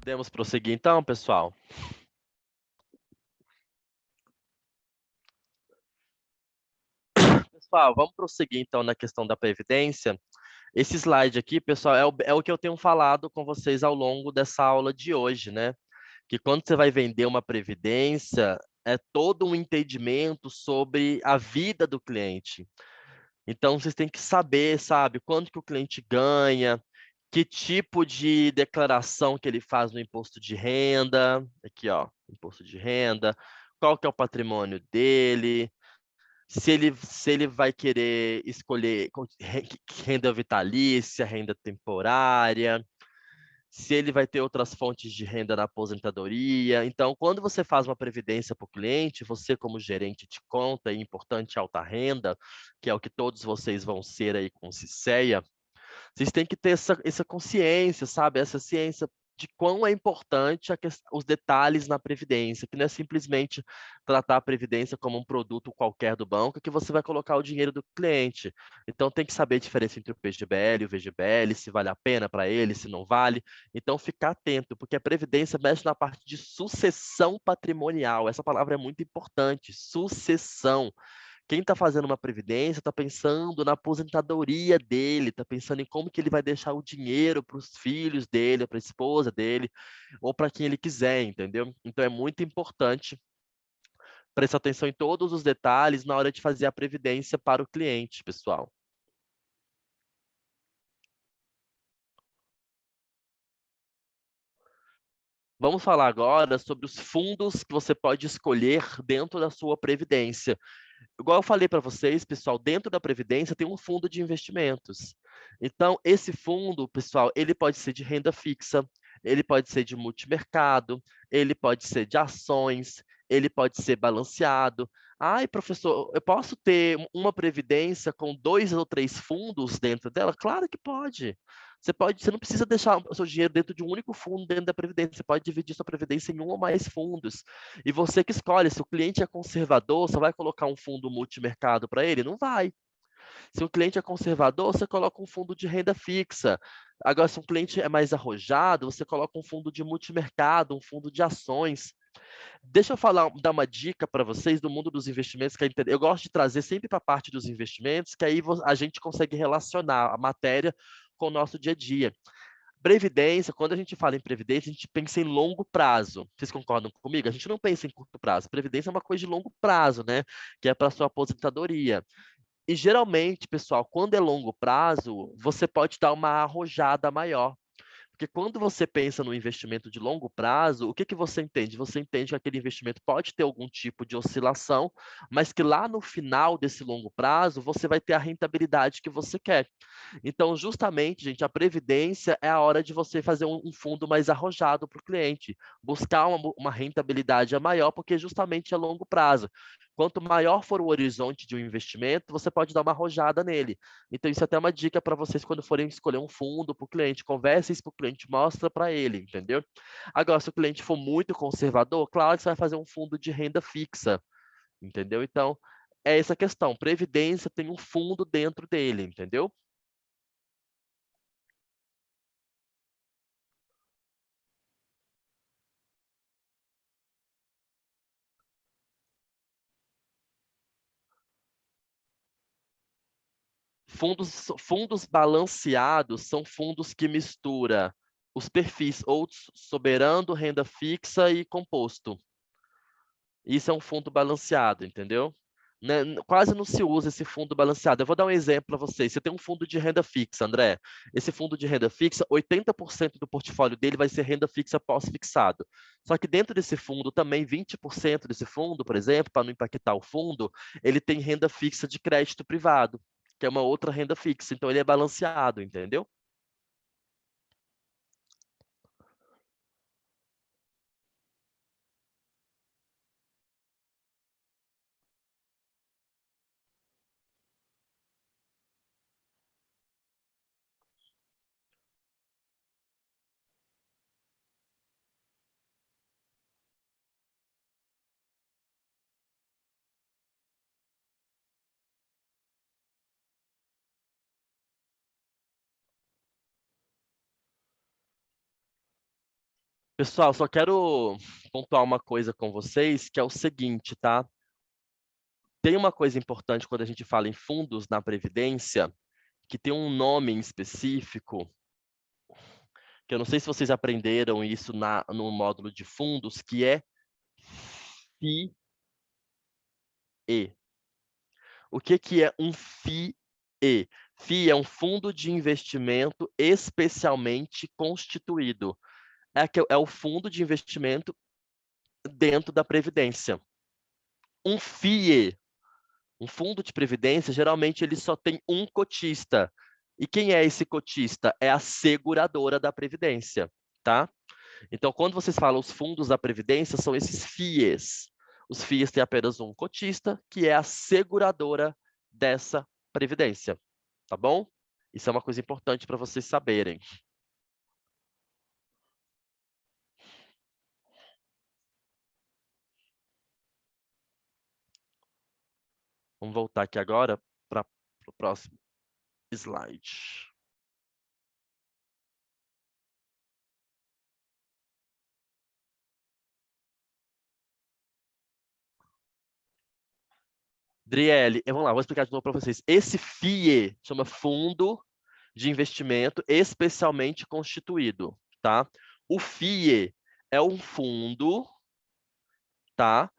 Podemos prosseguir então, pessoal? Pessoal, vamos prosseguir então na questão da previdência. Esse slide aqui, pessoal, é o que eu tenho falado com vocês ao longo dessa aula de hoje, né? Que quando você vai vender uma previdência, é todo um entendimento sobre a vida do cliente. Então, vocês têm que saber, sabe, quanto que o cliente ganha, que tipo de declaração que ele faz no imposto de renda, aqui, ó, imposto de renda, qual que é o patrimônio dele, se ele vai querer escolher renda vitalícia, renda temporária, se ele vai ter outras fontes de renda na aposentadoria. Então, quando você faz uma previdência para o cliente, você como gerente de conta e importante alta renda, que é o que todos vocês vão ser aí com o CICEA, vocês têm que ter essa consciência, sabe? Essa ciência de quão é importante os detalhes na previdência, que não é simplesmente tratar a previdência como um produto qualquer do banco, que você vai colocar o dinheiro do cliente. Então tem que saber a diferença entre o PGBL e o VGBL, se vale a pena para ele, se não vale. Então ficar atento, porque a previdência mexe na parte de sucessão patrimonial. Essa palavra é muito importante, sucessão. Quem está fazendo uma previdência está pensando na aposentadoria dele, está pensando em como que ele vai deixar o dinheiro para os filhos dele, para a esposa dele, ou para quem ele quiser, entendeu? Então é muito importante prestar atenção em todos os detalhes na hora de fazer a previdência para o cliente, pessoal. Vamos falar agora sobre os fundos que você pode escolher dentro da sua previdência. Igual eu falei para vocês, pessoal, dentro da Previdência tem um fundo de investimentos. Então, esse fundo, pessoal, ele pode ser de renda fixa, ele pode ser de multimercado, ele pode ser de ações, ele pode ser balanceado. Ai, professor, eu posso ter uma previdência com 2 ou 3 fundos dentro dela? Claro que pode. Você não precisa deixar o seu dinheiro dentro de um único fundo dentro da Previdência. Você pode dividir sua Previdência em um ou mais fundos. E você que escolhe, se o cliente é conservador, você vai colocar um fundo multimercado para ele? Não vai. Se o cliente é conservador, você coloca um fundo de renda fixa. Agora, se um cliente é mais arrojado, você coloca um fundo de multimercado, um fundo de ações. Deixa eu dar uma dica para vocês do mundo dos investimentos, que eu gosto de trazer sempre para a parte dos investimentos, que aí a gente consegue relacionar a matéria com o nosso dia a dia. Previdência, quando a gente fala em previdência, a gente pensa em longo prazo. Vocês concordam comigo? A gente não pensa em curto prazo. Previdência é uma coisa de longo prazo, né? Que é para sua aposentadoria. E geralmente, pessoal, quando é longo prazo, você pode dar uma arrojada maior. Porque quando você pensa no investimento de longo prazo, o que que você entende? Você entende que aquele investimento pode ter algum tipo de oscilação, mas que lá no final desse longo prazo, você vai ter a rentabilidade que você quer. Então, justamente, gente, a previdência é a hora de você fazer um fundo mais arrojado para o cliente, buscar uma rentabilidade maior, porque justamente é longo prazo. Quanto maior for o horizonte de um investimento, você pode dar uma arrojada nele. Então, isso é até uma dica para vocês quando forem escolher um fundo para o cliente. Converse isso para o cliente, mostra para ele, entendeu? Agora, se o cliente for muito conservador, claro que você vai fazer um fundo de renda fixa, entendeu? Então, é essa questão. Previdência tem um fundo dentro dele, entendeu? Fundos balanceados são fundos que mistura os perfis ou soberano, renda fixa e composto. Isso é um fundo balanceado, entendeu? Quase não se usa esse fundo balanceado. Eu vou dar um exemplo para vocês. Você tem um fundo de renda fixa, André. Esse fundo de renda fixa, 80% do portfólio dele vai ser renda fixa pós-fixado. Só que dentro desse fundo, também 20% desse fundo, por exemplo, para não impactar o fundo, ele tem renda fixa de crédito privado, que é uma outra renda fixa. Então ele é balanceado, entendeu? Pessoal, só quero pontuar uma coisa com vocês, que é o seguinte, tá? Tem uma coisa importante quando a gente fala em fundos na Previdência, que tem um nome em específico, que eu não sei se vocês aprenderam isso no módulo de fundos, que é FIE. O que que é um FIE? FIE é um fundo de investimento especialmente constituído. É o fundo de investimento dentro da Previdência. Um FIE, um fundo de previdência, geralmente ele só tem um cotista. E quem é esse cotista? É a seguradora da Previdência, tá? Então, quando vocês falam os fundos da Previdência, são esses FIEs. Os FIEs têm apenas um cotista, que é a seguradora dessa Previdência, tá bom? Isso é uma coisa importante para vocês saberem. Vamos voltar aqui agora para o próximo slide. Driele, vamos lá, vou explicar de novo para vocês. Esse FIE chama Fundo de Investimento Especialmente Constituído, tá? O FIE é um fundo, tá?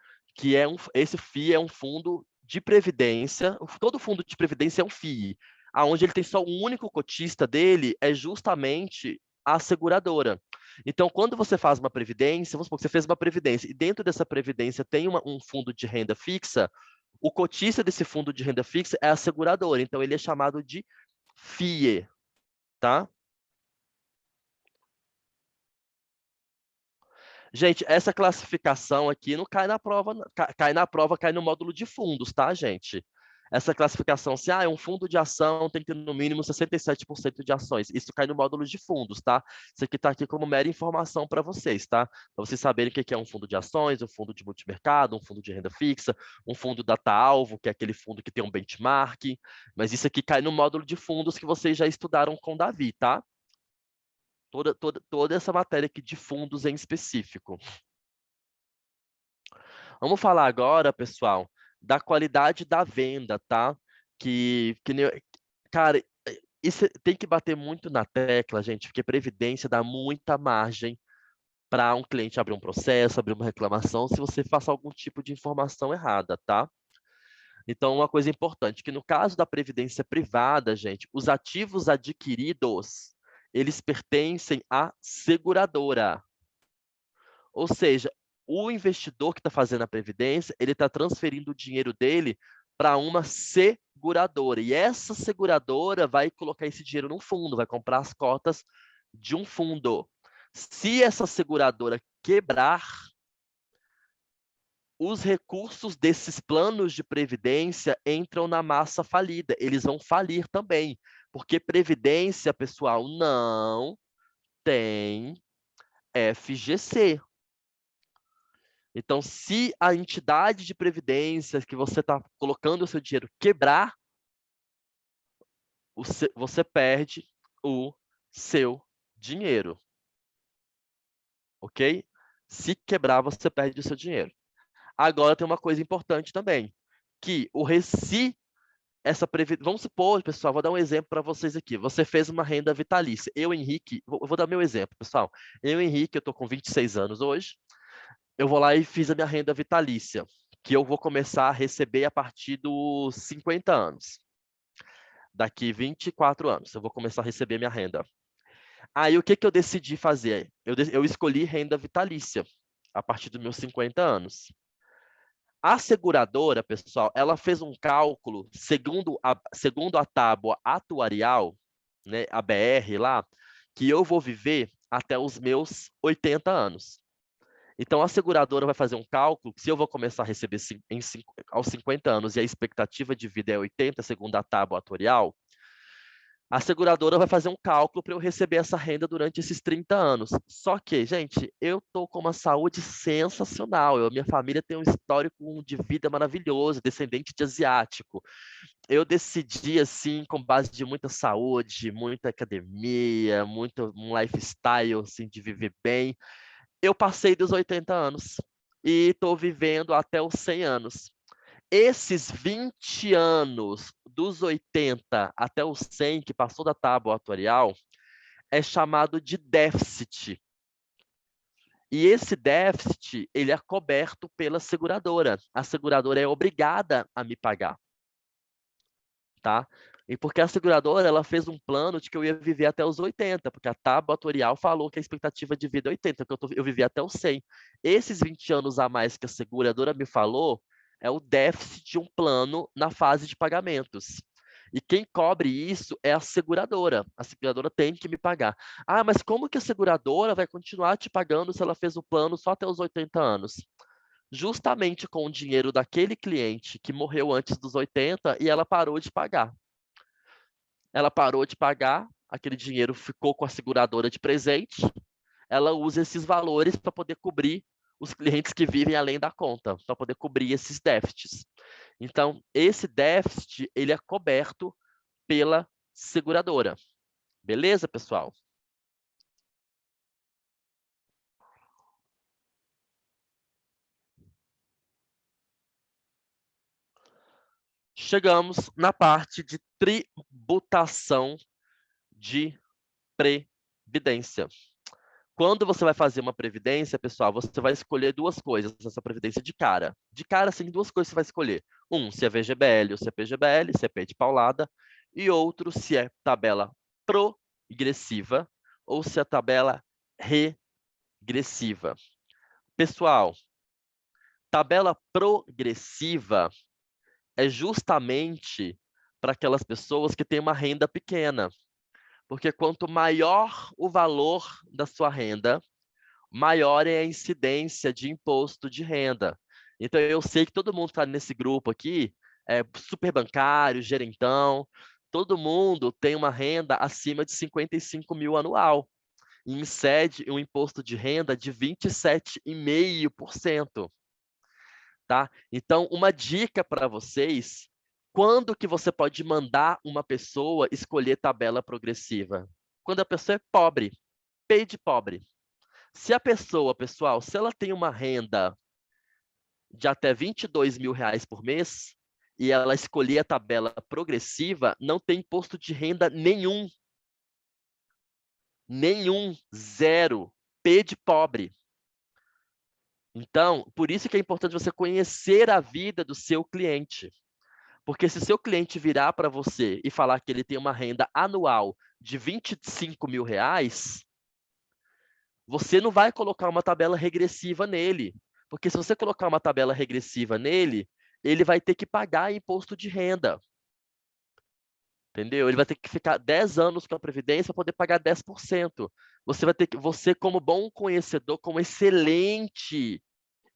Esse FIE é um fundo de previdência. Todo fundo de previdência é um FIE, aonde ele tem só um único cotista dele é justamente a seguradora. Então, quando você faz uma previdência, vamos supor que você fez uma previdência e dentro dessa previdência tem um fundo de renda fixa, o cotista desse fundo de renda fixa é a seguradora, então ele é chamado de FIE, tá? Gente, essa classificação aqui não cai na prova, cai na prova, cai no módulo de fundos, tá, gente? Essa classificação, se é um fundo de ação, tem que ter no mínimo 67% de ações. Isso cai no módulo de fundos, tá? Isso aqui está aqui como mera informação para vocês, tá? Para vocês saberem o que é um fundo de ações, um fundo de multimercado, um fundo de renda fixa, um fundo data-alvo, que é aquele fundo que tem um benchmark. Mas isso aqui cai no módulo de fundos que vocês já estudaram com o Davi, tá? Toda essa matéria aqui de fundos em específico. Vamos falar agora, pessoal, da qualidade da venda, tá? Cara, isso tem que bater muito na tecla, gente, porque previdência dá muita margem para um cliente abrir um processo, abrir uma reclamação, se você faça algum tipo de informação errada, tá? Então, uma coisa importante, que no caso da previdência privada, gente, os ativos adquiridos, eles pertencem à seguradora. Ou seja, o investidor que está fazendo a previdência, ele está transferindo o dinheiro dele para uma seguradora. E essa seguradora vai colocar esse dinheiro num fundo, vai comprar as cotas de um fundo. Se essa seguradora quebrar, os recursos desses planos de previdência entram na massa falida. Eles vão falir também. Porque previdência, pessoal, não tem FGC. Então, se a entidade de previdência que você está colocando o seu dinheiro quebrar, você perde o seu dinheiro, ok? Se quebrar, você perde o seu dinheiro. Agora tem uma coisa importante também, que se essa previdência, vamos supor, pessoal, vou dar um exemplo para vocês aqui. Você fez uma renda vitalícia. Eu, Henrique, vou dar meu exemplo, pessoal. Eu, Henrique, eu estou com 26 anos hoje. Eu vou lá e fiz a minha renda vitalícia, que eu vou começar a receber a partir dos 50 anos. Daqui 24 anos, eu vou começar a receber minha renda. Aí, o que que eu decidi fazer? Eu escolhi renda vitalícia, a partir dos meus 50 anos. A seguradora, pessoal, ela fez um cálculo, segundo a tábua atuarial, né, a BR lá, que eu vou viver até os meus 80 anos. Então, a seguradora vai fazer um cálculo, se eu vou começar a receber aos 50 anos e a expectativa de vida é 80, segundo a tábua atuarial, a seguradora vai fazer um cálculo para eu receber essa renda durante esses 30 anos. Só que, gente, eu estou com uma saúde sensacional. Minha família tem um histórico de vida maravilhoso, descendente de asiático. Eu decidi, assim, com base de muita saúde, muita academia, muito um lifestyle, assim, de viver bem, Eu passei dos 80 anos e estou vivendo até os 100 anos. Esses 20 anos, dos 80 até os 100, que passou da tábua atuarial, é chamado de déficit. E esse déficit, ele é coberto pela seguradora. A seguradora é obrigada a me pagar, tá? E porque a seguradora, ela fez um plano de que eu ia viver até os 80, porque a tábua atuarial falou que a expectativa de vida é 80, que eu vivi até os 100. Esses 20 anos a mais que a seguradora me falou é o déficit de um plano na fase de pagamentos. E quem cobre isso é a seguradora. A seguradora tem que me pagar. Ah, mas como que a seguradora vai continuar te pagando se ela fez o plano só até os 80 anos? Justamente com o dinheiro daquele cliente que morreu antes dos 80 e ela parou de pagar. Ela parou de pagar, aquele dinheiro ficou com a seguradora de presente, ela usa esses valores para poder cobrir os clientes que vivem além da conta, para poder cobrir esses déficits. Então, esse déficit, ele é coberto pela seguradora. Beleza, pessoal? Chegamos na parte de tributação de previdência. Quando você vai fazer uma previdência, pessoal, você vai escolher duas coisas nessa previdência de cara. De cara, sim, duas coisas você vai escolher. Um, se é VGBL ou se é PGBL, se é P de paulada. E outro, se é tabela progressiva ou se é tabela regressiva. Pessoal, tabela progressiva é justamente para aquelas pessoas que têm uma renda pequena. Porque quanto maior o valor da sua renda, maior é a incidência de imposto de renda. Então, eu sei que todo mundo que está nesse grupo aqui, super bancário, gerentão, todo mundo tem uma renda acima de 55 mil anual e incide um imposto de renda de 27,5%. Tá? Então, uma dica para vocês, quando que você pode mandar uma pessoa escolher tabela progressiva? Quando a pessoa é pobre, P de pobre. Se a pessoa, pessoal, se ela tem uma renda de até 22 mil reais por mês e ela escolher a tabela progressiva, não tem imposto de renda nenhum. Nenhum, zero. P de pobre. Então, por isso que é importante você conhecer a vida do seu cliente. Porque se seu cliente virar para você e falar que ele tem uma renda anual de 25 mil reais, você não vai colocar uma tabela regressiva nele. Porque se você colocar uma tabela regressiva nele, ele vai ter que pagar imposto de renda. Entendeu? Ele vai ter que ficar 10 anos com a Previdência para poder pagar 10%. Você vai ter que, você, como bom conhecedor, como excelente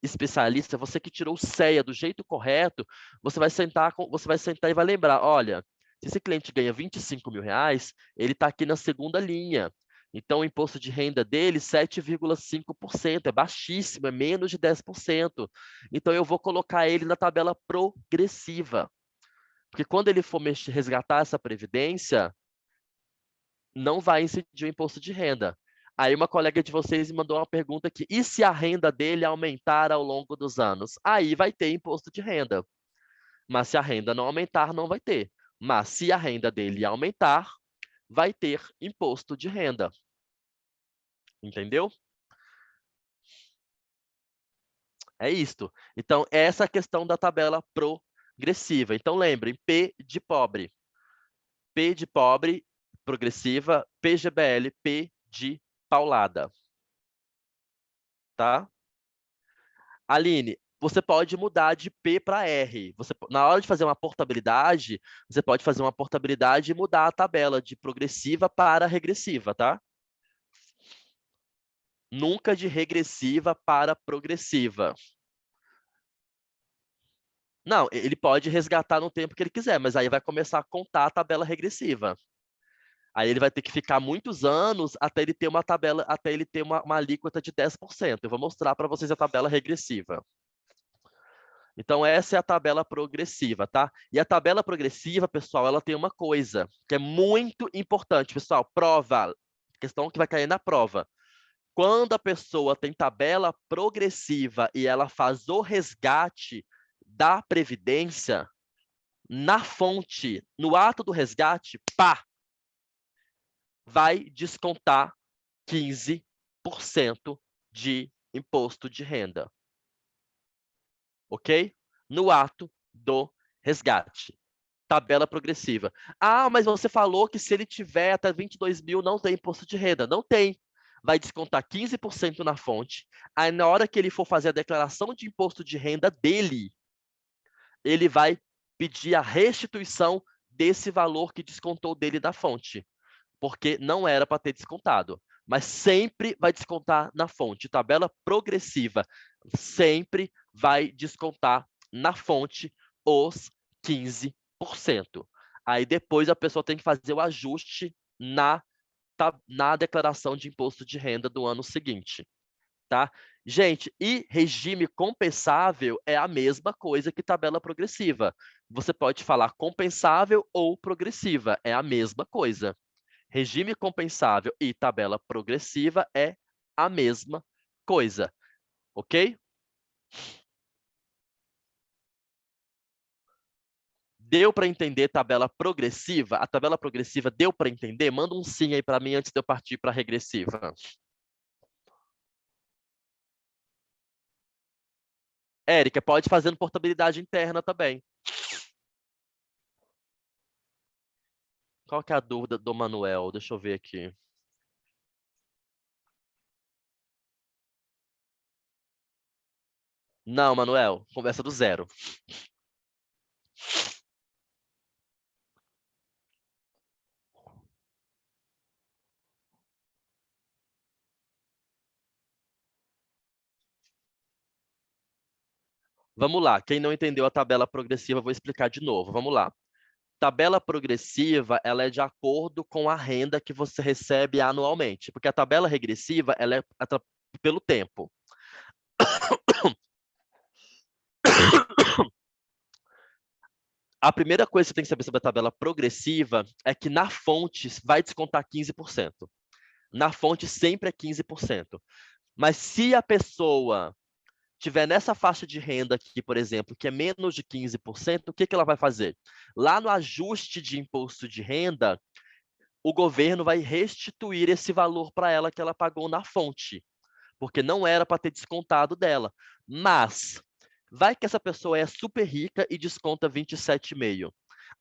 especialista, você que tirou o CEA do jeito correto, você vai sentar e vai lembrar, olha, se esse cliente ganha 25 mil reais, ele está aqui na segunda linha. Então, o imposto de renda dele, 7,5%, é baixíssimo, é menos de 10%. Então, eu vou colocar ele na tabela progressiva. Porque quando ele for resgatar essa previdência, não vai incidir o imposto de renda. Aí uma colega de vocês me mandou uma pergunta aqui: e se a renda dele aumentar ao longo dos anos? Aí vai ter imposto de renda. Mas se a renda não aumentar, não vai ter. Mas se a renda dele aumentar, vai ter imposto de renda. Entendeu? É isto. Então, essa é a questão da tabela progressiva. Então, lembrem, P de pobre. P de pobre, progressiva, PGBL, P de paulada. Tá? Aline, você pode mudar de P para R. Na hora de fazer uma portabilidade, você pode fazer uma portabilidade e mudar a tabela de progressiva para regressiva, tá? Nunca de regressiva para progressiva. Não, ele pode resgatar no tempo que ele quiser, mas aí vai começar a contar a tabela regressiva. Aí ele vai ter que ficar muitos anos até ele ter uma tabela, até ele ter uma alíquota de 10%. Eu vou mostrar para vocês a tabela regressiva. Então, essa é a tabela progressiva, tá? E a tabela progressiva, pessoal, ela tem uma coisa que é muito importante, pessoal. Prova, questão que vai cair na prova. Quando a pessoa tem tabela progressiva e ela faz o resgate da Previdência, na fonte, no ato do resgate, pá, vai descontar 15% de imposto de renda. Ok? No ato do resgate. Tabela progressiva. Ah, mas você falou que se ele tiver até 22 mil não tem imposto de renda. Não tem. Vai descontar 15% na fonte. Aí na hora que ele for fazer a declaração de imposto de renda dele, ele vai pedir a restituição desse valor que descontou dele da fonte, porque não era para ter descontado. Mas sempre vai descontar na fonte. Tabela progressiva sempre vai descontar na fonte os 15%. Aí depois a pessoa tem que fazer o ajuste na declaração de imposto de renda do ano seguinte. Tá? Gente, e regime compensável é a mesma coisa que tabela progressiva. Você pode falar compensável ou progressiva, é a mesma coisa. Regime compensável e tabela progressiva é a mesma coisa, ok? Deu para entender tabela progressiva? A tabela progressiva deu para entender? Manda um sim aí para mim antes de eu partir para a regressiva. Érica, pode fazer no portabilidade interna também. Qual que é a dúvida do Manuel? Deixa eu ver aqui. Não, Manuel, conversa do zero. Vamos lá, quem não entendeu a tabela progressiva, vou explicar de novo. Vamos lá. Tabela progressiva, ela é de acordo com a renda que você recebe anualmente, porque a tabela regressiva, ela é pelo tempo. A primeira coisa que você tem que saber sobre a tabela progressiva é que na fonte vai descontar 15%. Na fonte sempre é 15%. Mas se a pessoa tiver nessa faixa de renda aqui, por exemplo, que é menos de 15%, o que que ela vai fazer? Lá no ajuste de imposto de renda, o governo vai restituir esse valor para ela que ela pagou na fonte, porque não era para ter descontado dela. Mas vai que essa pessoa é super rica e desconta 27,5%.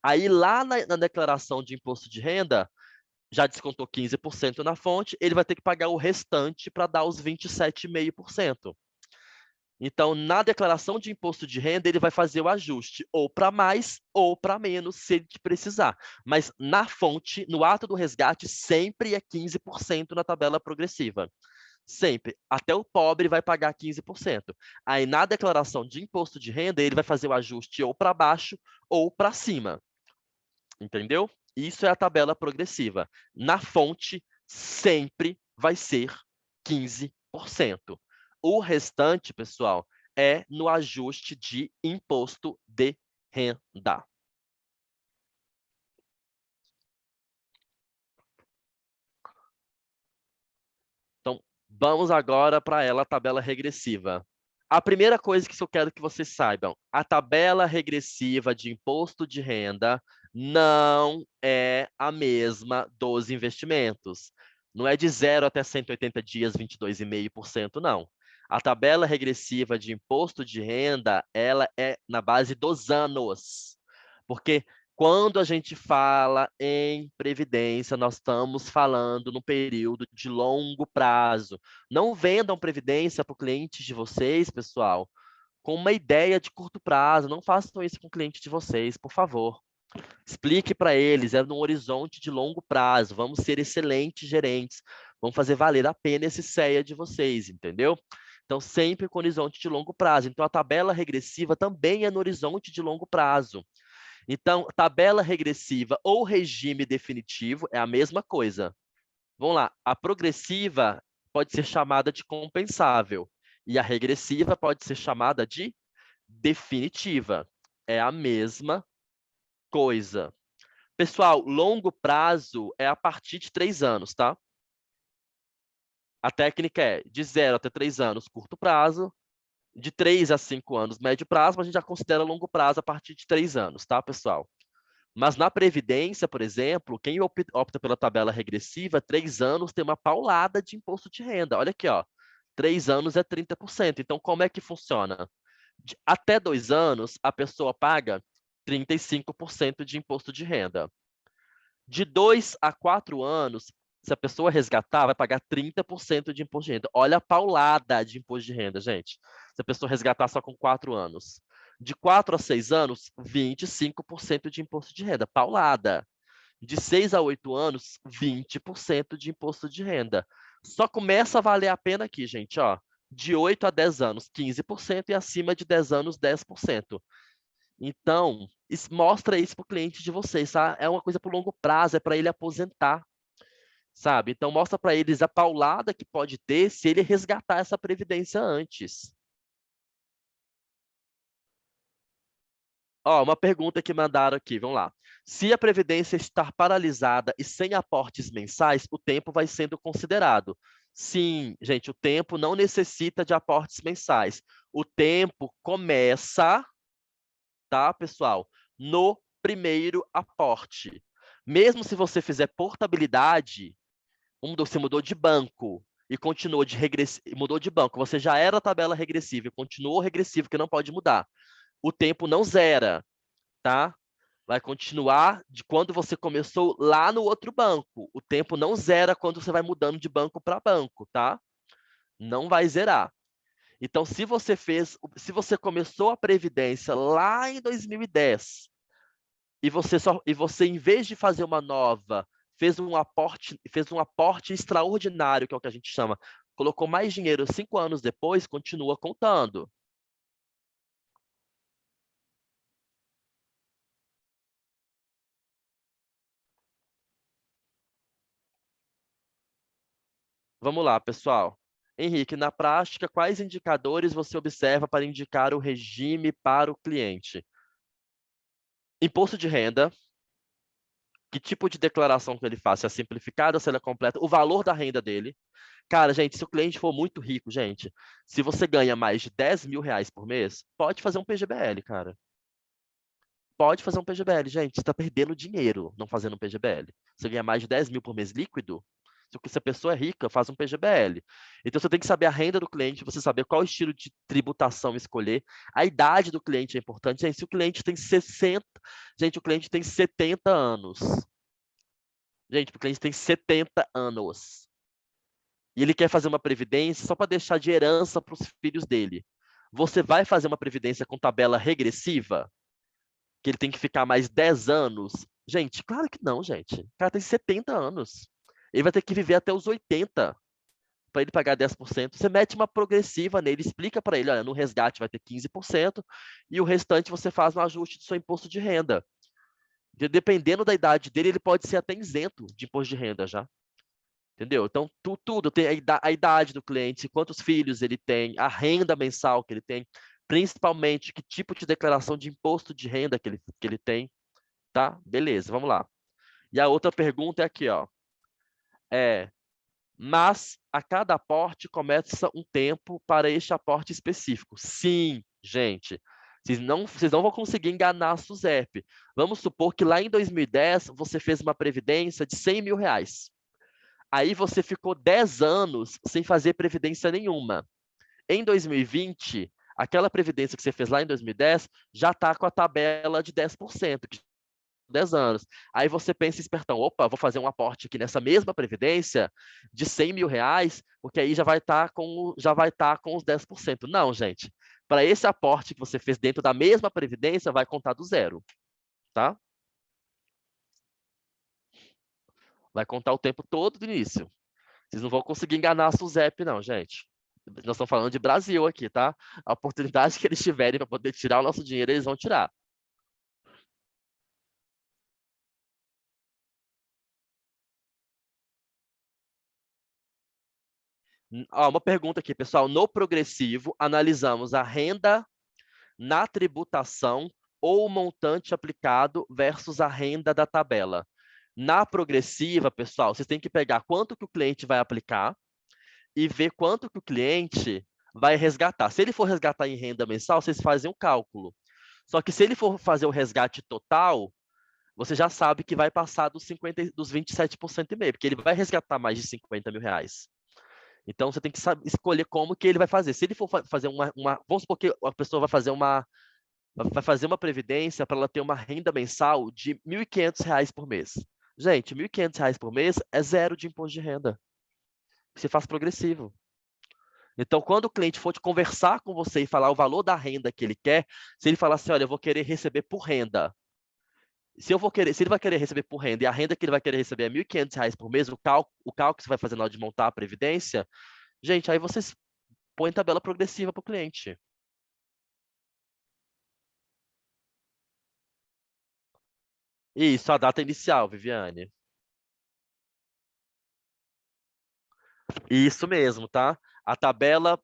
Aí lá na declaração de imposto de renda, já descontou 15% na fonte, ele vai ter que pagar o restante para dar os 27,5%. Então, na declaração de imposto de renda, ele vai fazer o ajuste ou para mais ou para menos, se ele precisar. Mas na fonte, no ato do resgate, sempre é 15% na tabela progressiva. Sempre. Até o pobre vai pagar 15%. Aí, na declaração de imposto de renda, ele vai fazer o ajuste ou para baixo ou para cima. Entendeu? Isso é a tabela progressiva. Na fonte, sempre vai ser 15%. O restante, pessoal, é no ajuste de imposto de renda. Então, vamos agora para ela, a tabela regressiva. A primeira coisa que eu quero que vocês saibam, a tabela regressiva de imposto de renda não é a mesma dos investimentos. Não é de 0 até 180 dias, 22,5%, não. A tabela regressiva de imposto de renda, ela é na base dos anos. Porque quando a gente fala em previdência, nós estamos falando no período de longo prazo. Não vendam previdência para o cliente de vocês, pessoal, com uma ideia de curto prazo. Não façam isso com o cliente de vocês, por favor. Explique para eles, é num horizonte de longo prazo. Vamos ser excelentes gerentes. Vamos fazer valer a pena esse CEA de vocês, entendeu? Então, sempre com horizonte de longo prazo. Então, a tabela regressiva também é no horizonte de longo prazo. Então, tabela regressiva ou regime definitivo é a mesma coisa. Vamos lá, a progressiva pode ser chamada de compensável e a regressiva pode ser chamada de definitiva. É a mesma coisa. Pessoal, longo prazo é a partir de 3 anos, tá? A técnica é de 0 até 3 anos, curto prazo, de 3 a 5 anos, médio prazo, mas a gente já considera longo prazo a partir de 3 anos, tá, pessoal? Mas na Previdência, por exemplo, quem opta pela tabela regressiva, 3 anos tem uma paulada de imposto de renda. Olha aqui, ó. 3 anos é 30%. Então, como é que funciona? Até 2 anos, a pessoa paga 35% de imposto de renda. De 2 a 4 anos, se a pessoa resgatar, vai pagar 30% de imposto de renda. Olha a paulada de imposto de renda, gente. Se a pessoa resgatar só com 4 anos. De 4 a 6 anos, 25% de imposto de renda. Paulada. De 6 a 8 anos, 20% de imposto de renda. Só começa a valer a pena aqui, gente, ó. De 8 a 10 anos, 15% e acima de 10 anos, 10%. Então, mostra isso para o cliente de vocês, tá? É uma coisa para o longo prazo, é para ele aposentar, sabe? Então, mostra para eles a paulada que pode ter se ele resgatar essa previdência antes. Ó, uma pergunta que mandaram aqui, vamos lá. Se a previdência estar paralisada e sem aportes mensais, o tempo vai sendo considerado. Sim, gente, o tempo não necessita de aportes mensais. O tempo começa, tá, pessoal? No primeiro aporte. Mesmo se você fizer portabilidade, você mudou de banco e continuou mudou de banco, você já era a tabela regressiva e continuou regressivo, que não pode mudar. O tempo não zera, tá? Vai continuar de quando você começou lá no outro banco. O tempo não zera quando você vai mudando de banco para banco, tá? Não vai zerar. Então, se você começou a previdência lá em 2010 e você em vez de fazer uma nova, fez um aporte extraordinário, que é o que a gente chama, colocou mais dinheiro 5 anos depois, continua contando. Vamos lá, pessoal. Henrique, na prática, quais indicadores você observa para indicar o regime para o cliente? Imposto de renda, que tipo de declaração que ele faz, se é simplificada, se ela é completa, o valor da renda dele. Cara, gente, se o cliente for muito rico, gente, se você ganha mais de 10 mil reais por mês, pode fazer um PGBL, cara. Pode fazer um PGBL, gente. Você está perdendo dinheiro não fazendo um PGBL. Você ganha mais de 10 mil por mês líquido, se a pessoa é rica, faz um PGBL. Então você tem que saber a renda do cliente, você saber qual estilo de tributação escolher. A idade do cliente é importante. Gente, se o cliente tem 60, gente, o cliente tem 70 anos. Gente, o cliente tem 70 anos. E ele quer fazer uma previdência só para deixar de herança para os filhos dele. Você vai fazer uma previdência com tabela regressiva? Que ele tem que ficar mais 10 anos? Gente, claro que não, gente. O cara tem 70 anos. Ele vai ter que viver até os 80 para ele pagar 10%. Você mete uma progressiva nele, explica para ele, olha, no resgate vai ter 15% e o restante você faz um ajuste do seu imposto de renda. Dependendo da idade dele, ele pode ser até isento de imposto de renda já. Entendeu? Então, tudo tem a idade do cliente, quantos filhos ele tem, a renda mensal que ele tem, principalmente que tipo de declaração de imposto de renda que ele tem, tá? Beleza, vamos lá. E a outra pergunta é aqui, ó. Mas a cada aporte começa um tempo para este aporte específico. Sim, gente. Vocês não vão conseguir enganar a SUSEP. Vamos supor que lá em 2010 você fez uma previdência de 100 mil reais. Aí você ficou 10 anos sem fazer previdência nenhuma. Em 2020, aquela previdência que você fez lá em 2010 já está com a tabela de 10%, que 10 anos. Aí você pensa, espertão, opa, vou fazer um aporte aqui nessa mesma previdência de 100 mil reais, porque aí já vai estar com os 10%. Não, gente. Para esse aporte que você fez dentro da mesma previdência, vai contar do zero, tá? Vai contar o tempo todo do início. Vocês não vão conseguir enganar a SUSEP, não, gente. Nós estamos falando de Brasil aqui, tá? A oportunidade que eles tiverem para poder tirar o nosso dinheiro, eles vão tirar. Uma pergunta aqui, pessoal. No progressivo, analisamos a renda na tributação ou o montante aplicado versus a renda da tabela. Na progressiva, pessoal, vocês têm que pegar quanto que o cliente vai aplicar e ver quanto que o cliente vai resgatar. Se ele for resgatar em renda mensal, vocês fazem um cálculo. Só que se ele for fazer o resgate total, você já sabe que vai passar dos 27% e meio, porque ele vai resgatar mais de 50 mil reais. Então, você tem que escolher como que ele vai fazer. Se ele for fazer vamos supor que a pessoa vai fazer uma previdência para ela ter uma renda mensal de R$ 1.500 por mês. Gente, R$ 1.500 por mês é zero de imposto de renda. Você faz progressivo. Então, quando o cliente for te conversar com você e falar o valor da renda que ele quer, se ele falar assim, olha, eu vou querer receber por renda. Se ele vai querer receber por renda e a renda que ele vai querer receber é R$ 1.500 por mês, o cálculo que você vai fazer na hora de montar a previdência, gente, aí vocês põem tabela progressiva para o cliente. Isso, a data inicial, Viviane. Isso mesmo, tá? A tabela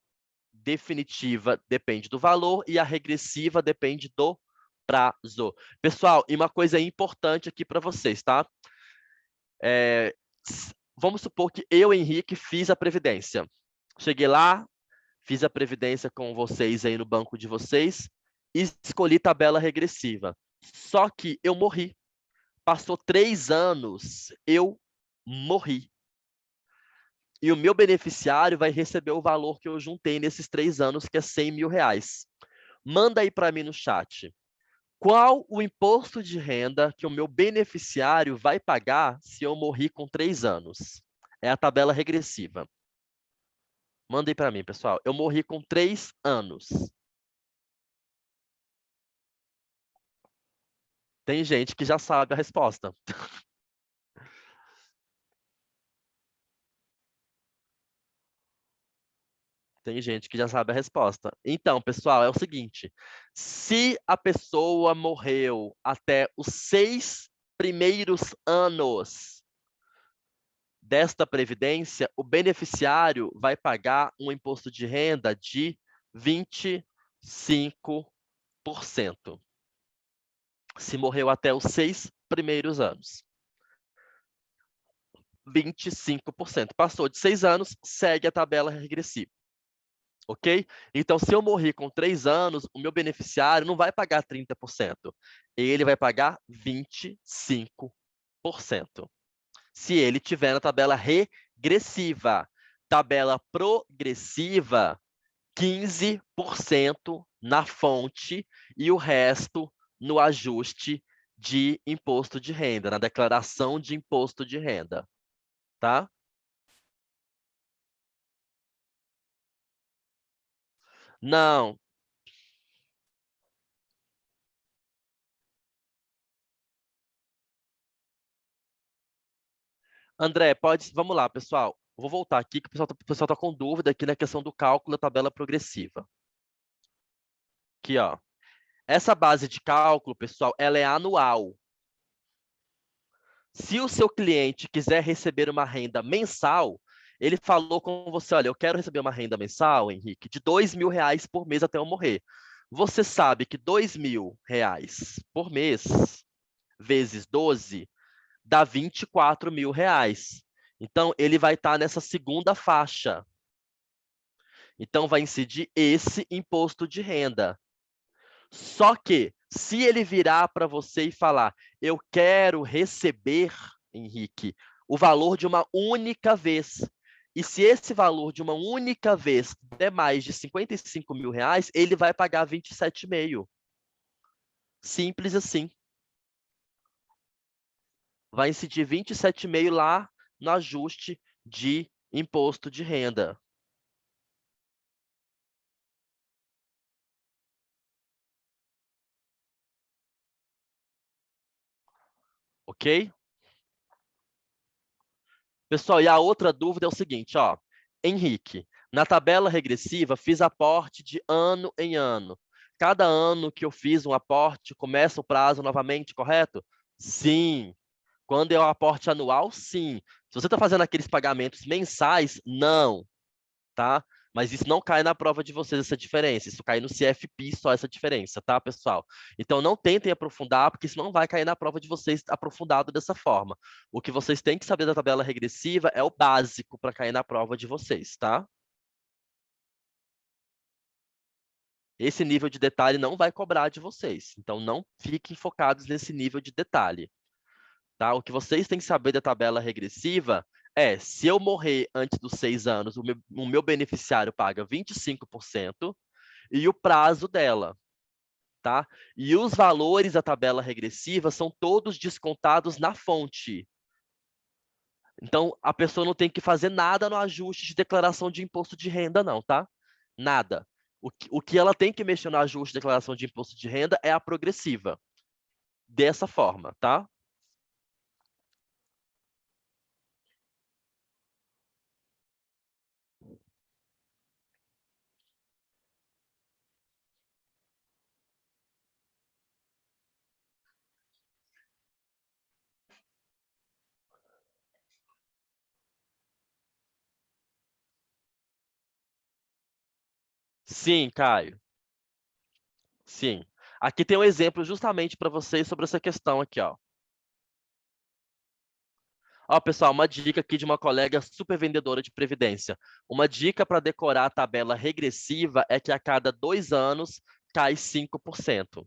definitiva depende do valor e a regressiva depende do prazo. Pessoal, e uma coisa importante aqui para vocês, tá? Vamos supor que eu, Henrique, fiz a previdência. Cheguei lá, fiz a previdência com vocês aí no banco de vocês e escolhi tabela regressiva. Só que eu morri. Passou 3 anos, eu morri. E o meu beneficiário vai receber o valor que eu juntei nesses 3 anos, que é R$ 100 mil. Manda aí para mim no chat. Qual o imposto de renda que o meu beneficiário vai pagar se eu morrer com 3 anos? É a tabela regressiva. Manda aí para mim, pessoal. Eu morri com 3 anos. Tem gente que já sabe a resposta. Tem gente que já sabe a resposta. Então, pessoal, é o seguinte: se a pessoa morreu até os 6 primeiros anos desta previdência, o beneficiário vai pagar um imposto de renda de 25%. Se morreu até os 6 primeiros anos. 25%. Passou de 6 anos, segue a tabela regressiva. Ok? Então, se eu morrer com 3 anos, o meu beneficiário não vai pagar 30%. Ele vai pagar 25%. Se ele tiver na tabela regressiva. Tabela progressiva, 15% na fonte e o resto no ajuste de imposto de renda, na declaração de imposto de renda. Tá? Não. André, vamos lá, pessoal. Vou voltar aqui, que o pessoal tá com dúvida aqui na questão do cálculo da tabela progressiva. Aqui, ó. Essa base de cálculo, pessoal, ela é anual. Se o seu cliente quiser receber uma renda mensal, ele falou com você, olha, eu quero receber uma renda mensal, Henrique, de R$ 2.000 por mês até eu morrer. Você sabe que R$ 2.000 por mês, vezes 12, dá R$ 24.000. Então, ele vai estar nessa segunda faixa. Então, vai incidir esse imposto de renda. Só que, se ele virar para você e falar, eu quero receber, Henrique, o valor de uma única vez, e se esse valor de uma única vez der mais de R$ 55 mil, ele vai pagar 27,5. Simples assim. Vai incidir 27,5 lá no ajuste de imposto de renda. Ok? Pessoal, e a outra dúvida é o seguinte, ó. Henrique, na tabela regressiva, fiz aporte de ano em ano. Cada ano que eu fiz um aporte, começa o prazo novamente, correto? Sim. Quando é um aporte anual, sim. Se você está fazendo aqueles pagamentos mensais, não, tá? Mas isso não cai na prova de vocês, essa diferença. Isso cai no CFP só essa diferença, tá, pessoal? Então não tentem aprofundar, porque isso não vai cair na prova de vocês aprofundado dessa forma. O que vocês têm que saber da tabela regressiva é o básico para cair na prova de vocês, tá? Esse nível de detalhe não vai cobrar de vocês. Então não fiquem focados nesse nível de detalhe, tá? O que vocês têm que saber da tabela regressiva é, se eu morrer antes dos 6 anos, o meu beneficiário paga 25% e o prazo dela, tá? E os valores da tabela regressiva são todos descontados na fonte. Então, a pessoa não tem que fazer nada no ajuste de declaração de imposto de renda, não, tá? Nada. O que ela tem que mexer no ajuste de declaração de imposto de renda é a progressiva. Dessa forma, tá? Sim, Caio. Sim. Aqui tem um exemplo justamente para vocês sobre essa questão aqui, ó. Ó, pessoal, uma dica aqui de uma colega super vendedora de previdência. Uma dica para decorar a tabela regressiva é que a cada 2 anos cai 5%.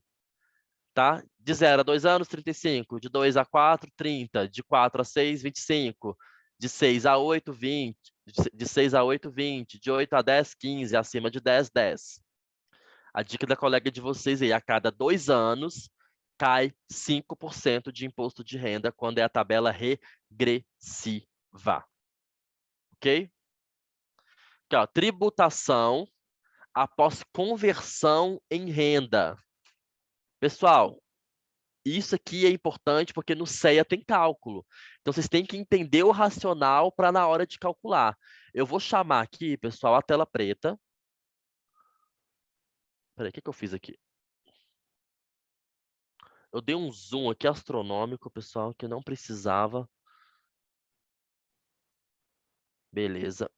Tá? De 0 a 2 anos, 35. De 2 a 4, 30. De 4 a 6, 25. De 6 a 8, 20. De 6 a 8, 20. De 8 a 10, 15. Acima de 10, 10. A dica da colega de vocês aí, a cada 2 anos, cai 5% de imposto de renda quando é a tabela regressiva. Ok? Aqui, ó, tributação após conversão em renda. Pessoal, isso aqui é importante porque no CEA tem cálculo. Então, vocês têm que entender o racional para na hora de calcular. Eu vou chamar aqui, pessoal, a tela preta. Peraí, o que eu fiz aqui? Eu dei um zoom aqui astronômico, pessoal, que não precisava. Beleza.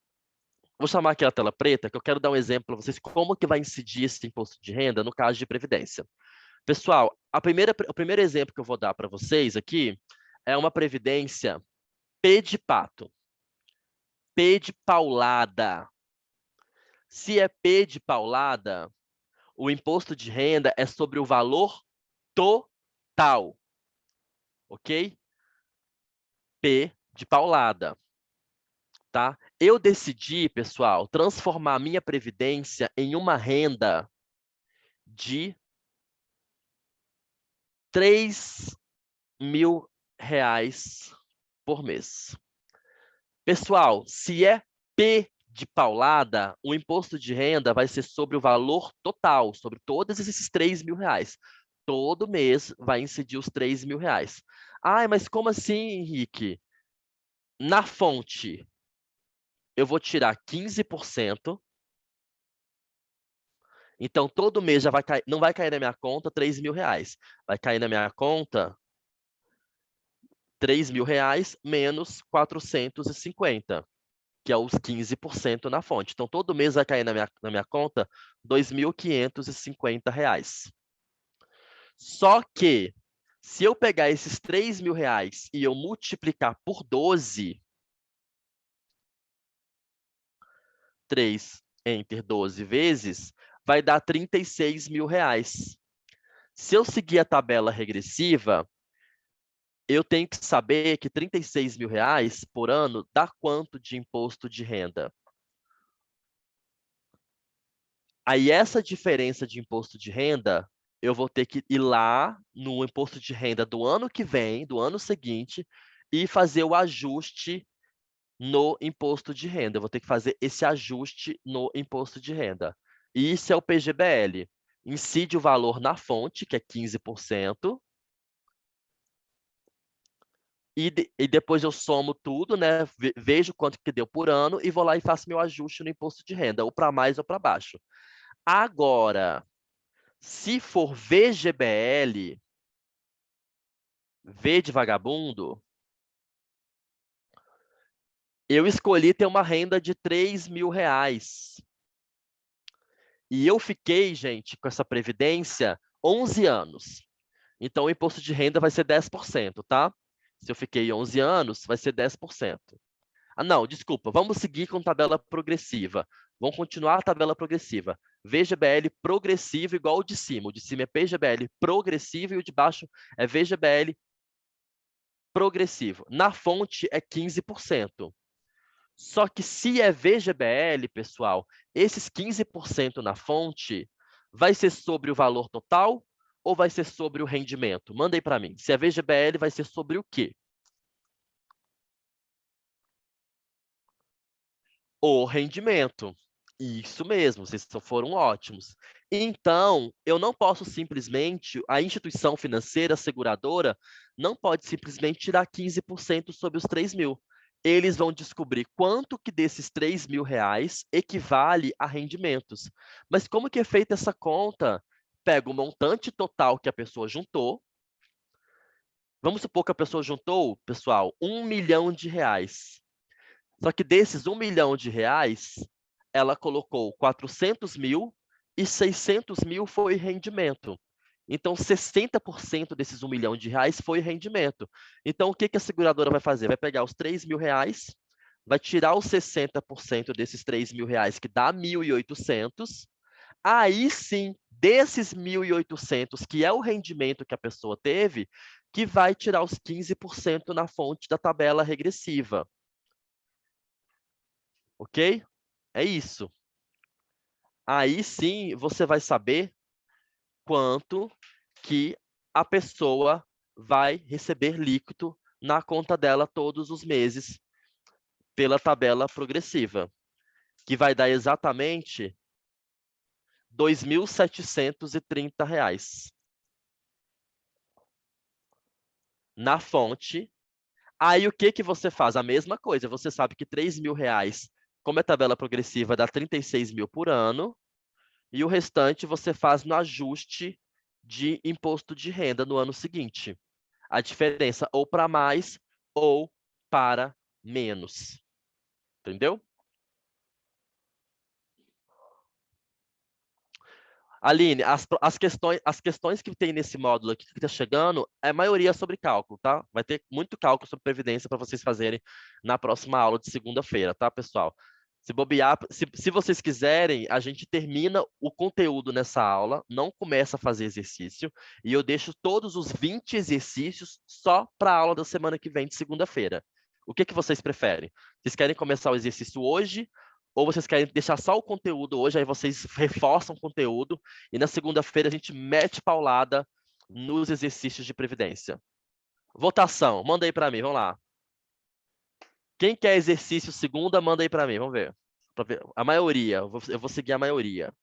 Vou chamar aqui a tela preta, que eu quero dar um exemplo para vocês como que vai incidir esse imposto de renda no caso de previdência. Pessoal, o primeiro exemplo que eu vou dar para vocês aqui é uma previdência P de pato, P de paulada. Se é P de paulada, o imposto de renda é sobre o valor total, ok? P de paulada, tá? Eu decidi, pessoal, transformar a minha previdência em uma renda de 3.000 reais por mês. Pessoal, se é P de paulada, o imposto de renda vai ser sobre o valor total, sobre todos esses 3.000 reais. Todo mês vai incidir os 3.000 reais. Ai, mas como assim, Henrique? Na fonte, eu vou tirar 15%. Então, todo mês já vai cair, não vai cair na minha conta 3.000 reais. Vai cair na minha conta 3.000 reais menos 450, que é os 15% na fonte. Então, todo mês vai cair na minha conta 2.550 reais. Só que, se eu pegar esses 3.000 reais e eu multiplicar por 12, 3 entre 12 vezes, vai dar 36.000 reais. Se eu seguir a tabela regressiva, eu tenho que saber que 36.000 reais por ano dá quanto de imposto de renda? Aí essa diferença de imposto de renda, eu vou ter que ir lá no imposto de renda do ano que vem, do ano seguinte, e fazer o ajuste no imposto de renda. Eu vou ter que fazer esse ajuste no imposto de renda. E isso é o PGBL. Incide o valor na fonte, que é 15%, e depois eu somo tudo, né? Vejo quanto que deu por ano e vou lá e faço meu ajuste no imposto de renda, ou para mais ou para baixo. Agora, se for VGBL, V de vagabundo, eu escolhi ter uma renda de 3.000 reais. E eu fiquei, gente, com essa previdência 11 anos. Então, o imposto de renda vai ser 10%, tá? Se eu fiquei 11 anos, vai ser 10%. Ah, não, desculpa. Vamos seguir com tabela progressiva. Vamos continuar a tabela progressiva. VGBL progressivo igual o de cima. O de cima é PGBL progressivo e o de baixo é VGBL progressivo. Na fonte é 15%. Só que se é VGBL, pessoal, esses 15% na fonte vai ser sobre o valor total ou vai ser sobre o rendimento? Manda aí para mim. Se é VGBL, vai ser sobre o quê? O rendimento. Isso mesmo, vocês foram ótimos. Então, eu não posso simplesmente, a instituição financeira, a seguradora, não pode simplesmente tirar 15% sobre os 3 mil. Eles vão descobrir quanto que desses 3 mil reais equivale a rendimentos. Mas como que é feita essa conta? Pega o montante total que a pessoa juntou. Vamos supor que a pessoa juntou, pessoal, 1 milhão de reais. Só que desses 1 milhão de reais, ela colocou 400 mil e 600 mil foi rendimento. Então, 60% desses 1 milhão de reais foi rendimento. Então, o que que a seguradora vai fazer? Vai pegar os 3 mil reais, vai tirar os 60% desses 3 mil reais, que dá 1.800. Aí sim, desses 1.800, que é o rendimento que a pessoa teve, que vai tirar os 15% na fonte da tabela regressiva. Ok? É isso. Aí sim você vai saber quanto que a pessoa vai receber líquido na conta dela todos os meses pela tabela progressiva, que vai dar exatamente R$ 2.730 na fonte. Aí o que que você faz? A mesma coisa. Você sabe que 3 mil reais, como é tabela progressiva, dá 36 mil por ano. E o restante você faz no ajuste de imposto de renda no ano seguinte. A diferença ou para mais ou para menos. Entendeu? Aline, as questões que tem nesse módulo aqui que está chegando, a maioria é sobre cálculo, tá? Vai ter muito cálculo sobre previdência para vocês fazerem na próxima aula de segunda-feira, tá, pessoal? Se bobear, se vocês quiserem, a gente termina o conteúdo nessa aula, não começa a fazer exercício, e eu deixo todos os 20 exercícios só para a aula da semana que vem, de segunda-feira. O que que vocês preferem? Vocês querem começar o exercício hoje ou vocês querem deixar só o conteúdo hoje, aí vocês reforçam o conteúdo e na segunda-feira a gente mete paulada nos exercícios de previdência. Votação, manda aí para mim, vamos lá. Quem quer exercício segunda, manda aí para mim, vamos ver. A maioria, eu vou seguir a maioria.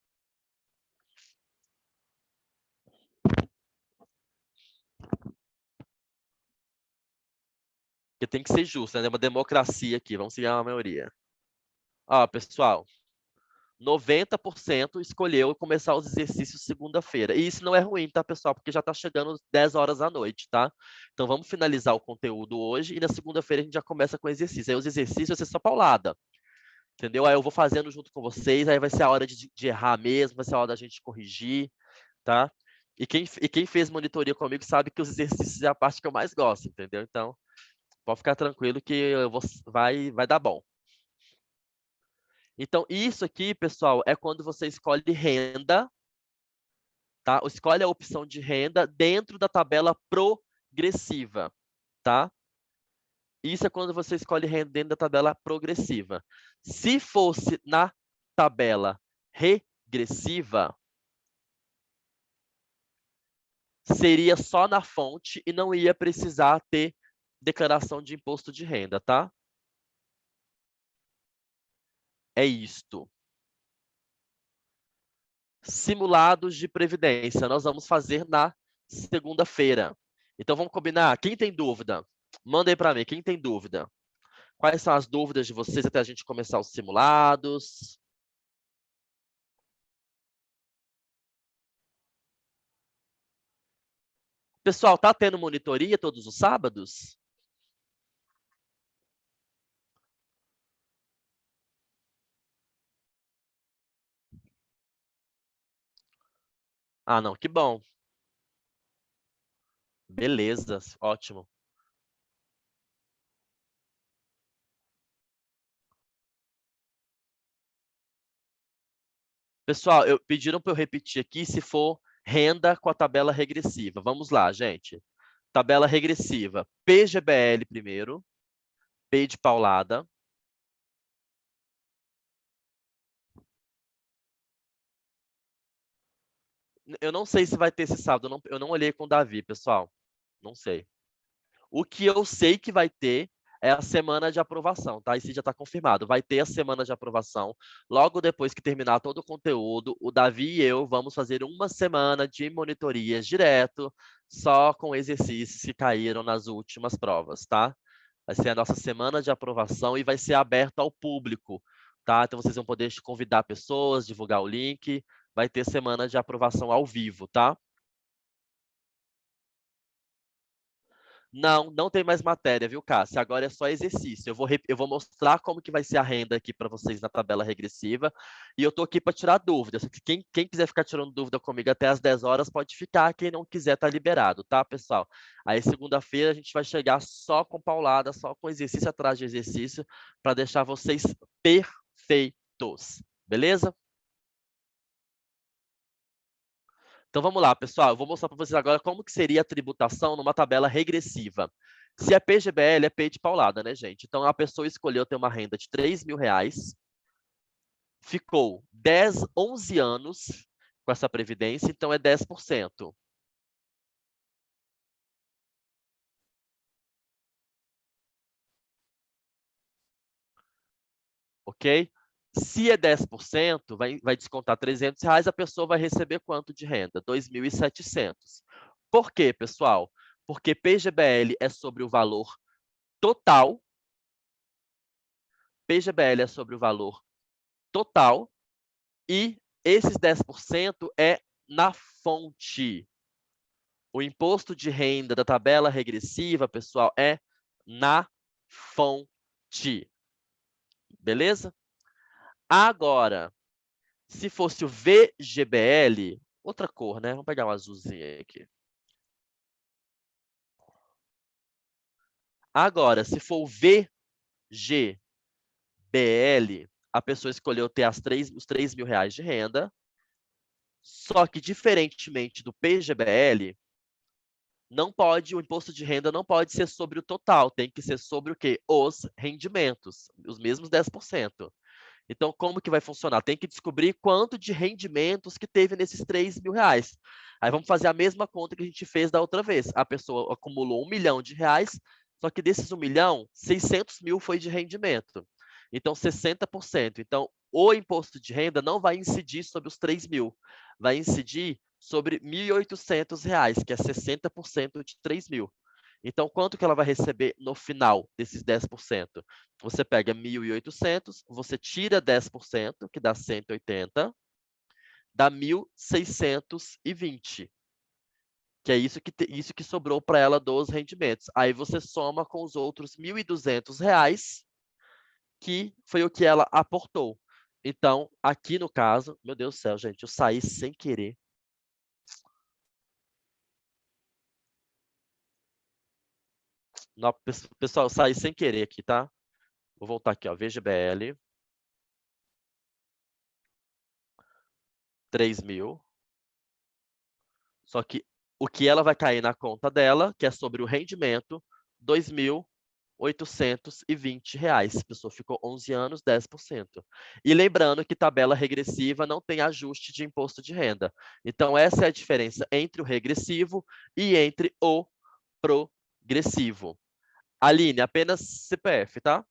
Porque tem que ser justo, né? É uma democracia aqui, vamos seguir a maioria. Ó, pessoal, 90% escolheu começar os exercícios segunda-feira. E isso não é ruim, tá, pessoal? Porque já está chegando 10 horas da noite, tá? Então vamos finalizar o conteúdo hoje e na segunda-feira a gente já começa com o exercício. Aí os exercícios vai ser só paulada, entendeu? Aí eu vou fazendo junto com vocês, aí vai ser a hora de errar mesmo, vai ser a hora da gente corrigir, tá? E quem fez monitoria comigo sabe que os exercícios é a parte que eu mais gosto, entendeu? Então, pode ficar tranquilo que vai dar bom. Então, isso aqui, pessoal, é quando você escolhe renda, tá? Escolhe a opção de renda dentro da tabela progressiva, tá? Isso é quando você escolhe renda dentro da tabela progressiva. Se fosse na tabela regressiva, seria só na fonte e não ia precisar ter declaração de imposto de renda, tá? É isto. Simulados de previdência, nós vamos fazer na segunda-feira. Então vamos combinar. Quem tem dúvida? Manda aí para mim, quem tem dúvida? Quais são as dúvidas de vocês até a gente começar os simulados? Pessoal, tá tendo monitoria todos os sábados? Ah, não, que bom. Beleza, ótimo. Pessoal, pediram para eu repetir aqui se for renda com a tabela regressiva. Vamos lá, gente. Tabela regressiva. PGBL primeiro, P de paulada. Eu não sei se vai ter esse sábado, eu não olhei com o Davi, pessoal. Não sei. O que eu sei que vai ter é a semana de aprovação, tá? Isso já está confirmado. Vai ter a semana de aprovação. Logo depois que terminar todo o conteúdo, o Davi e eu vamos fazer uma semana de monitorias direto, só com exercícios que caíram nas últimas provas, tá? Vai ser a nossa semana de aprovação e vai ser aberto ao público, tá? Então vocês vão poder convidar pessoas, divulgar o link. Vai ter semana de aprovação ao vivo, tá? Não, não tem mais matéria, viu, Cássia? Agora é só exercício. Eu vou mostrar como que vai ser a renda aqui para vocês na tabela regressiva. E eu tô aqui para tirar dúvidas. Quem quiser ficar tirando dúvida comigo até às 10 horas, pode ficar. Quem não quiser, tá liberado, tá, pessoal? Aí, segunda-feira, a gente vai chegar só com paulada, só com exercício atrás de exercício, para deixar vocês perfeitos. Beleza? Então vamos lá, pessoal. Eu vou mostrar para vocês agora como que seria a tributação numa tabela regressiva. Se é PGBL, é P de paulada, né, gente? Então a pessoa escolheu ter uma renda de R$ 3.000, ficou 10, 11 anos com essa previdência, então é 10%, ok? Se é 10%, vai descontar R$ 300, a pessoa vai receber quanto de renda? 2.700. Por quê, pessoal? Porque PGBL é sobre o valor total, PGBL é sobre o valor total e esses 10% é na fonte. O imposto de renda da tabela regressiva, pessoal, é na fonte. Beleza? Agora, se fosse o VGBL, outra cor, né? Vamos pegar um azulzinho aqui. Agora, se for o VGBL, a pessoa escolheu ter os R$ 3.000 de renda, só que diferentemente do PGBL, não pode, o imposto de renda não pode ser sobre o total, tem que ser sobre o quê? Os rendimentos, os mesmos 10%. Então, como que vai funcionar? Tem que descobrir quanto de rendimentos que teve nesses R$ 3.000. Aí vamos fazer a mesma conta que a gente fez da outra vez. A pessoa acumulou R$ 1 milhão, só que desses 1 milhão, 600 mil foi de rendimento. Então, 60%. Então, o imposto de renda não vai incidir sobre os 3.000, vai incidir sobre R$ 1.800, que é 60% de 3.000. Então, quanto que ela vai receber no final desses 10%? Você pega 1.800, você tira 10%, que dá 180, dá 1.620, que é isso que sobrou para ela dos rendimentos. Aí você soma com os outros R$ 1.200, que foi o que ela aportou. Então, aqui no caso, meu Deus do céu, gente, eu saí sem querer. Não, pessoal, eu saí sem querer aqui, tá? Vou voltar aqui, ó, VGBL, 3.000. Só que o que ela vai cair na conta dela, que é sobre o rendimento, R$ 2.820. A pessoa ficou 11 anos, 10%. E lembrando que tabela regressiva não tem ajuste de imposto de renda. Então, essa é a diferença entre o regressivo e entre o progressivo. Aline, apenas CPF, tá?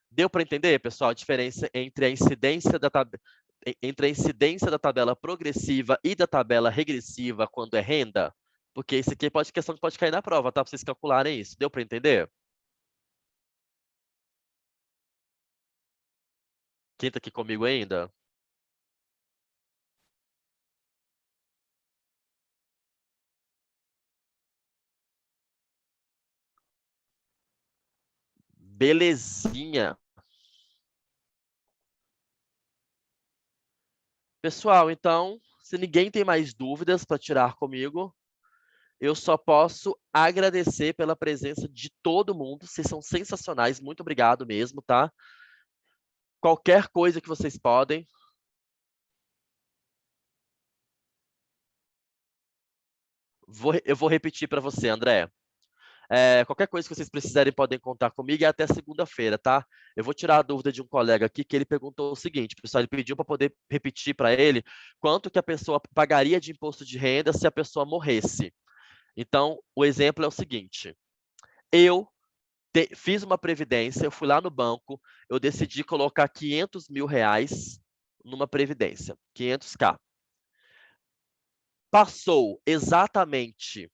Deu para entender, pessoal, a diferença entre a tabela progressiva e da tabela regressiva quando é renda? Porque isso aqui pode questão que pode cair na prova, tá? Para vocês calcularem isso. Deu para entender? Quem tá aqui comigo ainda? Belezinha. Pessoal, então, se ninguém tem mais dúvidas para tirar comigo, eu só posso agradecer pela presença de todo mundo. Vocês são sensacionais, muito obrigado mesmo, tá? Qualquer coisa que vocês podem. Eu vou repetir para você, André. Qualquer coisa que vocês precisarem podem contar comigo e até segunda-feira, tá? Eu vou tirar a dúvida de um colega aqui que ele perguntou o seguinte, pessoal, ele pediu para poder repetir para ele quanto que a pessoa pagaria de imposto de renda se a pessoa morresse. Então, o exemplo é o seguinte: eu fiz uma previdência, eu fui lá no banco, eu decidi colocar 500 mil reais numa previdência, 500k. Passou exatamente.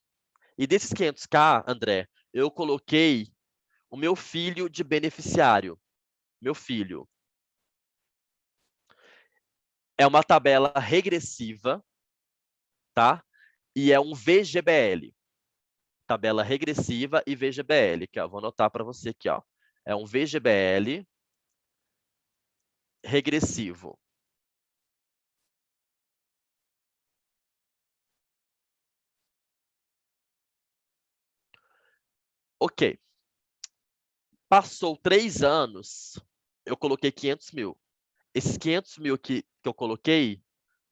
E desses 500k, André, eu coloquei o meu filho de beneficiário. Meu filho. É uma tabela regressiva, tá? E é um VGBL. Tabela regressiva e VGBL, que ó, vou anotar para você aqui, ó. É um VGBL regressivo. Ok. Passou 3 anos, eu coloquei 500 mil. Esses 500 mil que eu coloquei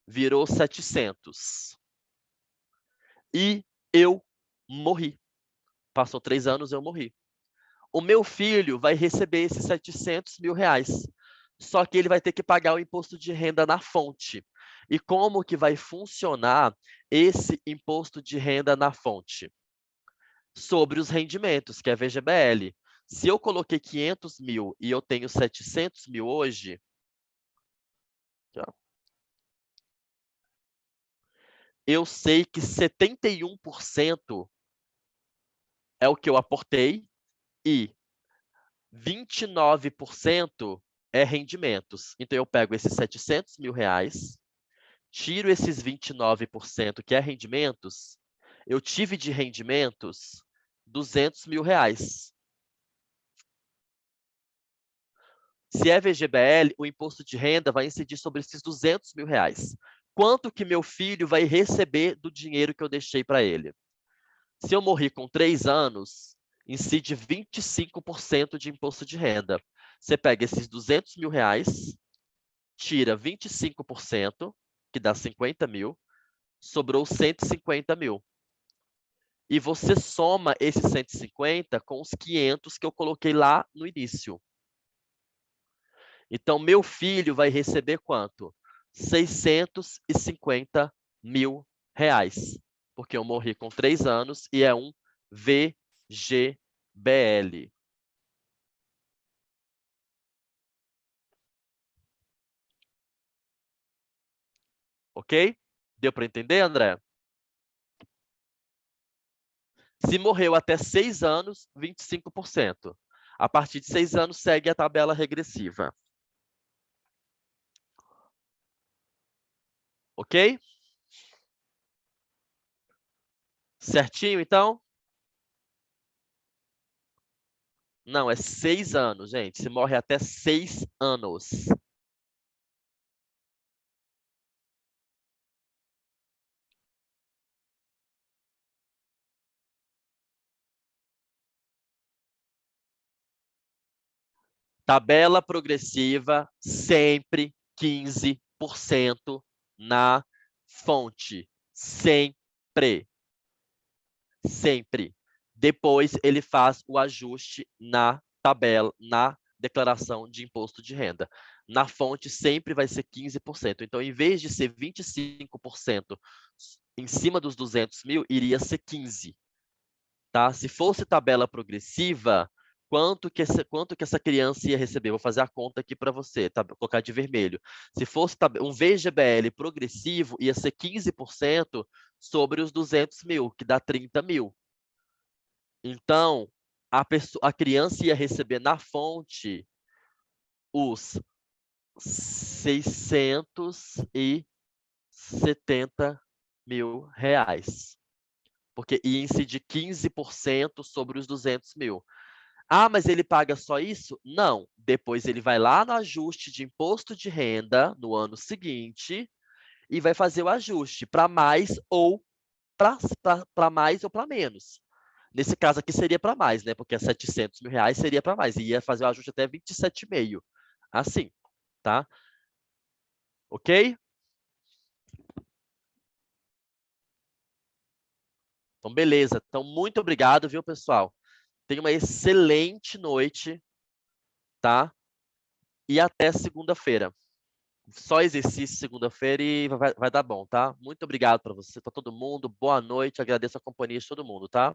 virou 700. E eu morri. Passou 3 anos, eu morri. O meu filho vai receber esses 700 mil reais. Só que ele vai ter que pagar o imposto de renda na fonte. E como que vai funcionar esse imposto de renda na fonte? Sobre os rendimentos, que é VGBL. Se eu coloquei 500 mil e eu tenho 700 mil hoje, eu sei que 71% é o que eu aportei e 29% é rendimentos. Então, eu pego esses 700 mil reais, tiro esses 29% que é rendimentos, eu tive de rendimentos 200 mil reais. Se é VGBL, o imposto de renda vai incidir sobre esses 200 mil reais. Quanto que meu filho vai receber do dinheiro que eu deixei para ele? Se eu morrer com 3 anos, incide 25% de imposto de renda. Você pega esses 200 mil reais, tira 25%, que dá 50 mil, sobrou 150 mil. E você soma esses 150 com os 500 que eu coloquei lá no início. Então, meu filho vai receber quanto? 650 mil reais. Porque eu morri com 3 anos e é um VGBL. Ok? Deu para entender, André? Se morreu até 6 anos, 25%. A partir de 6 anos, segue a tabela regressiva. Ok? Certinho, então? Não, é 6 anos, gente. Se morre até 6 anos. Tabela progressiva, sempre 15% na fonte. Sempre. Sempre. Depois ele faz o ajuste na tabela, na declaração de imposto de renda. Na fonte sempre vai ser 15%. Então, em vez de ser 25% em cima dos 200 mil, iria ser 15%. Tá? Se fosse tabela progressiva, quanto que essa criança ia receber? Vou fazer a conta aqui para você, tá? Vou colocar de vermelho. Se fosse um VGBL progressivo, ia ser 15% sobre os 200 mil, que dá 30 mil. Então, a criança ia receber na fonte os 670 mil reais. Porque ia incidir 15% sobre os 200 mil. Ah, mas ele paga só isso? Não. Depois ele vai lá no ajuste de imposto de renda no ano seguinte, e vai fazer o ajuste para mais ou para mais ou para menos. Nesse caso aqui seria para mais, né? Porque é 700 mil reais seria para mais. E ia fazer o ajuste até 27,5. Assim, tá? Ok? Então, beleza. Então, muito obrigado, viu, pessoal? Tenha uma excelente noite, tá? E até segunda-feira. Só exercício segunda-feira e vai dar bom, tá? Muito obrigado para você, para todo mundo. Boa noite. Agradeço a companhia de todo mundo, tá?